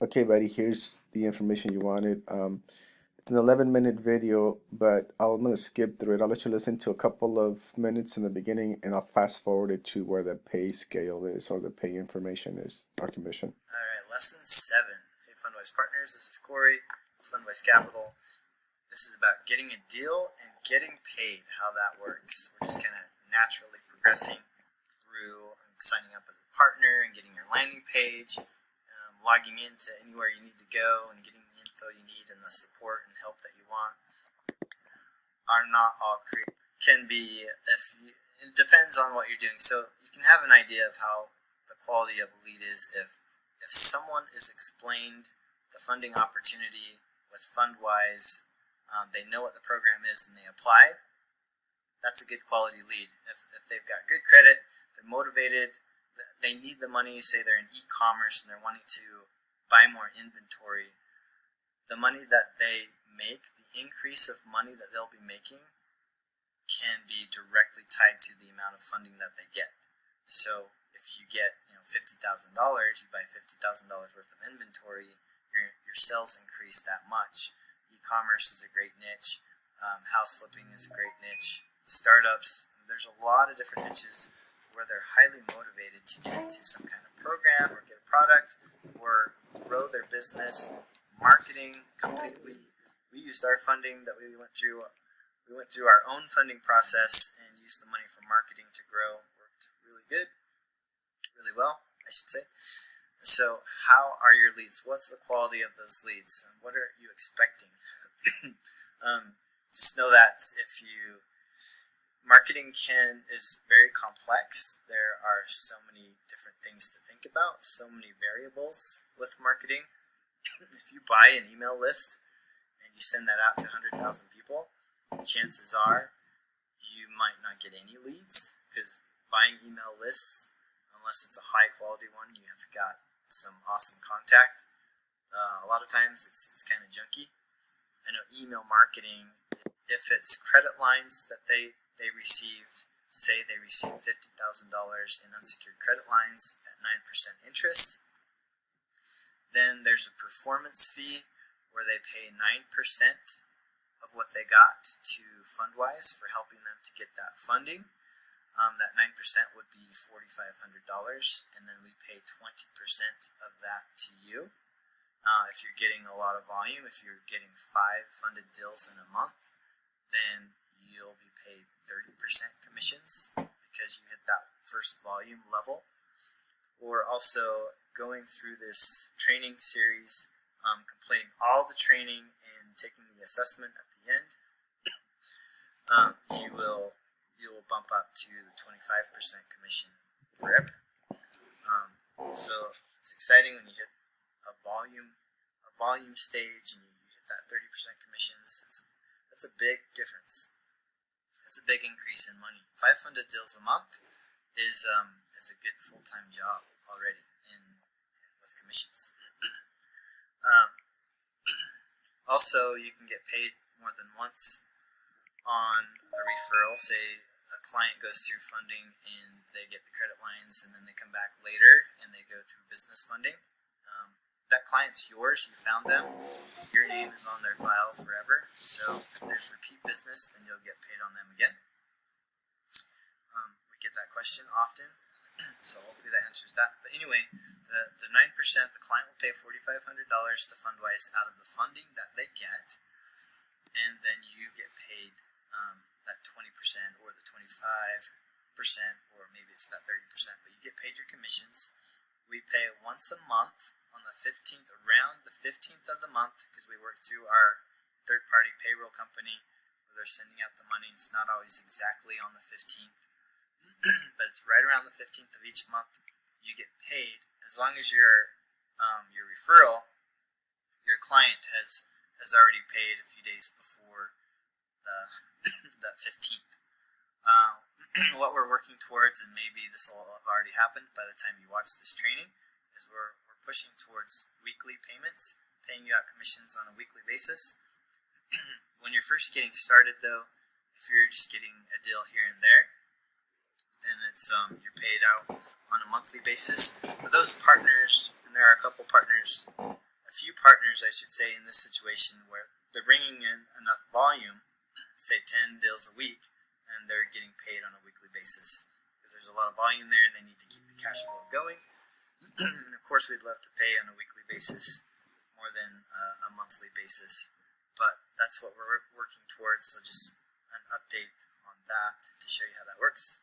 Okay, buddy, here's the information you wanted. It's an 11-minute video, but I'm gonna skip through it. I'll let you listen to a couple of minutes in the beginning, and I'll fast forward it to where the pay scale is or the pay information is, our commission. All right, lesson 7. Hey, Fundwise Partners, this is Corey, Fundwise Capital. This is about getting a deal and getting paid, how that works. We're just kind of naturally progressing through signing up as a partner and getting your landing page, logging into anywhere you need to go and getting the info you need and the support and help that you want are not all created. Can be, it depends on what you're doing. So you can have an idea of how the quality of a lead is if someone is explained the funding opportunity with Fundwise, they know what the program is and they apply. That's a good quality lead. If they've got good credit, they're motivated, they need the money, say they're in e-commerce and they're wanting to buy more inventory, the money that they make, the increase of money that they'll be making can be directly tied to the amount of funding that they get. So if you get $50,000, you buy $50,000 worth of inventory, your sales increase that much. E-commerce is a great niche. House flipping is a great niche. Startups, there's a lot of different niches where they're highly motivated to get into some kind of program or get a product or grow their business. Marketing company, we used our funding that we went through. We went through our own funding process and used the money for marketing to grow. Worked really good, really well, I should say. So how are your leads? What's the quality of those leads? And what are you expecting? Just know that if you marketing is very complex. There are so many different things to think about, so many variables with marketing. If you buy an email list and you send that out to 100,000 people, chances are you might not get any leads because buying email lists, unless it's a high quality one, you have got some awesome contact. A lot of times it's kind of junky. I know email marketing, if it's credit lines that they received, say they received $50,000 in unsecured credit lines at 9% interest, then there's a performance fee where they pay 9% of what they got to Fundwise for helping them to get that funding. That 9% would be $4,500, and then we pay 20% of that to you. If you're getting a lot of volume, if you're getting 5 funded deals in a month, then you'll be paid 30% commissions because you hit that first volume level. We're also going through this training series, completing all the training and taking the assessment at the end. You will bump up to the 25% commission forever. So it's exciting when you hit a volume stage and you hit that 30% commissions. That's a big difference. It's a big increase in money. 500 deals a month is a good full-time job already with commissions. Also, you can get paid more than once on a referral. Say a client goes through funding and they get the credit lines, and then they come back later and they go through business funding. That client's yours. You found them. Your name is on their file forever. So if there's repeat business, then you'll get paid on them again. We get that question often, so hopefully that answers that. But anyway, the 9%, the client will pay $4,500 to Fundwise out of the funding that they get, and then you get paid that 20% or the 25%, or maybe it's that 30%, but you get paid your commissions. We pay once a month on the 15th, around the 15th of the month, because we work through our third-party payroll company where they're sending out the money. It's not always exactly on the 15th, but it's right around the 15th of each month. You get paid as long as your referral, your client has already paid a few days before the 15th. What we're working towards, and maybe this will have already happened by the time you watch this training, is we're pushing towards weekly payments, paying you out commissions on a weekly basis. When you're first getting started, though, if you're just getting a deal here and there, then it's you're paid out on a monthly basis. For those partners, and there are a couple partners a few partners, I should say, in this situation where they're bringing in enough volume, say 10 deals a week, and they're getting paid on a weekly basis because there's a lot of volume there and they need to keep the cash flow going. And of course, we'd love to pay on a weekly basis more than a monthly basis, but that's what we're working towards. So just an update on that to show you how that works.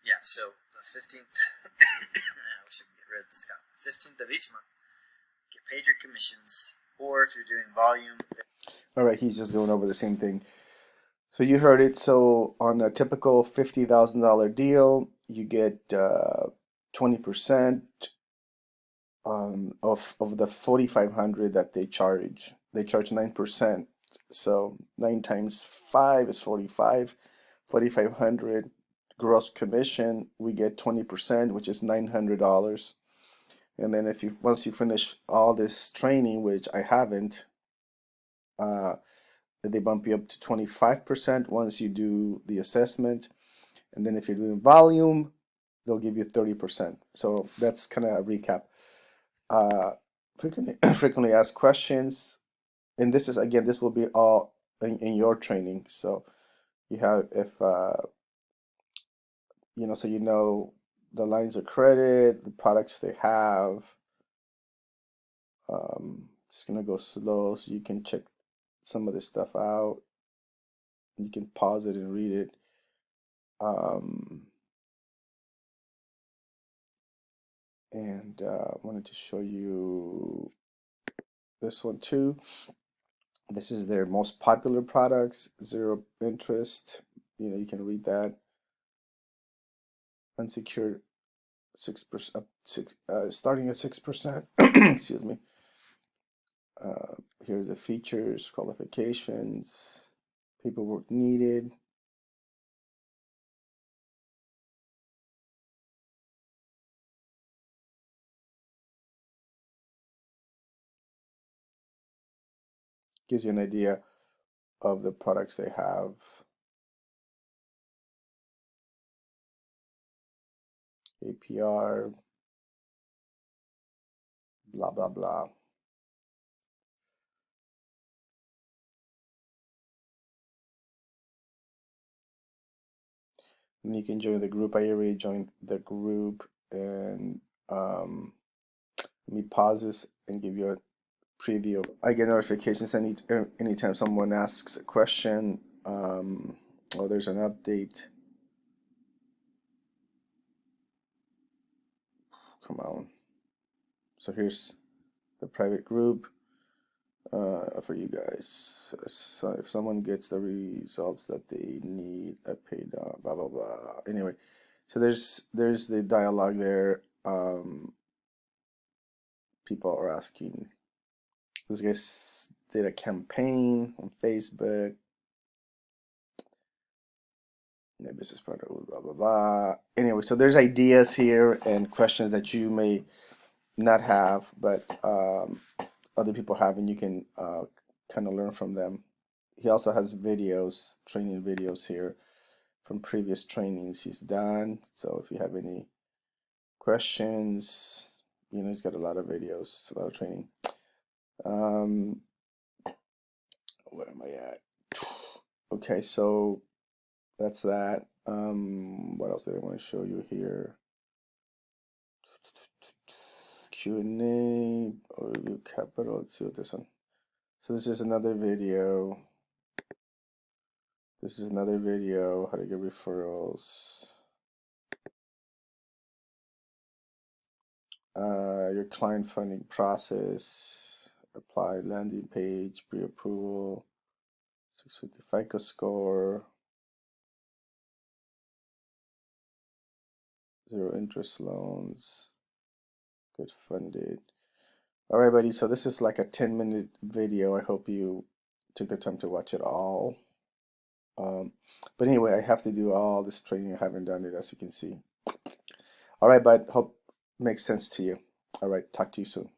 Yeah, so the 15th, I wish I could get rid of this guy. The 15th of each month, get paid your commissions, or if you're doing volume. All right, he's just going over the same thing. So you heard it. So on a typical $50,000 deal, you get 20% of the 4,500 that they charge. They charge 9%. So 9 times 5 is 45. 4,500 gross commission. We get 20%, which is $900. And then if you once you finish all this training, which I haven't, they bump you up to 25% once you do the assessment. And then if you're doing volume, they'll give you 30%. So that's kind of a recap. Frequently asked questions, and this is again, this will be all in your training. So you have, if so you know the lines of credit, the products they have. Just gonna go slow so you can check some of this stuff out. You can pause it and read it. And I wanted to show you this one too. This is their most popular products, zero interest. You can read that. Unsecured 6%, starting at 6%. Excuse me. Here's the features, qualifications, paperwork needed. Gives you an idea of the products they have. APR, blah, blah, blah. And you can join the group. I already joined the group, and let me pause this and give you a preview. I get notifications anytime someone asks a question. Oh, there's an update. Come on. So here's the private group for you guys. So if someone gets the results that they need, a paid blah blah blah. Anyway, so there's the dialogue there. People are asking. This guy did a campaign on Facebook. The business partner, blah blah blah. Anyway, so there's ideas here and questions that you may not have, but other people have, and you can kind of learn from them. He also has videos, training videos here from previous trainings he's done. So if you have any questions, he's got a lot of videos, a lot of training. Where am I at? Okay, so that's that. What else did I want to show you here? Q&A, overview capital. Let's see what this one. So this is another video. This is another video, how to get referrals. Your client funding process, apply landing page, pre-approval, 650 FICO score, zero interest loans, get funded. All right, buddy, so this is like a 10-minute video. I hope you took the time to watch it all. But anyway, I have to do all this training. I haven't done it, as you can see. All right, but hope it makes sense to you. All right, talk to you soon.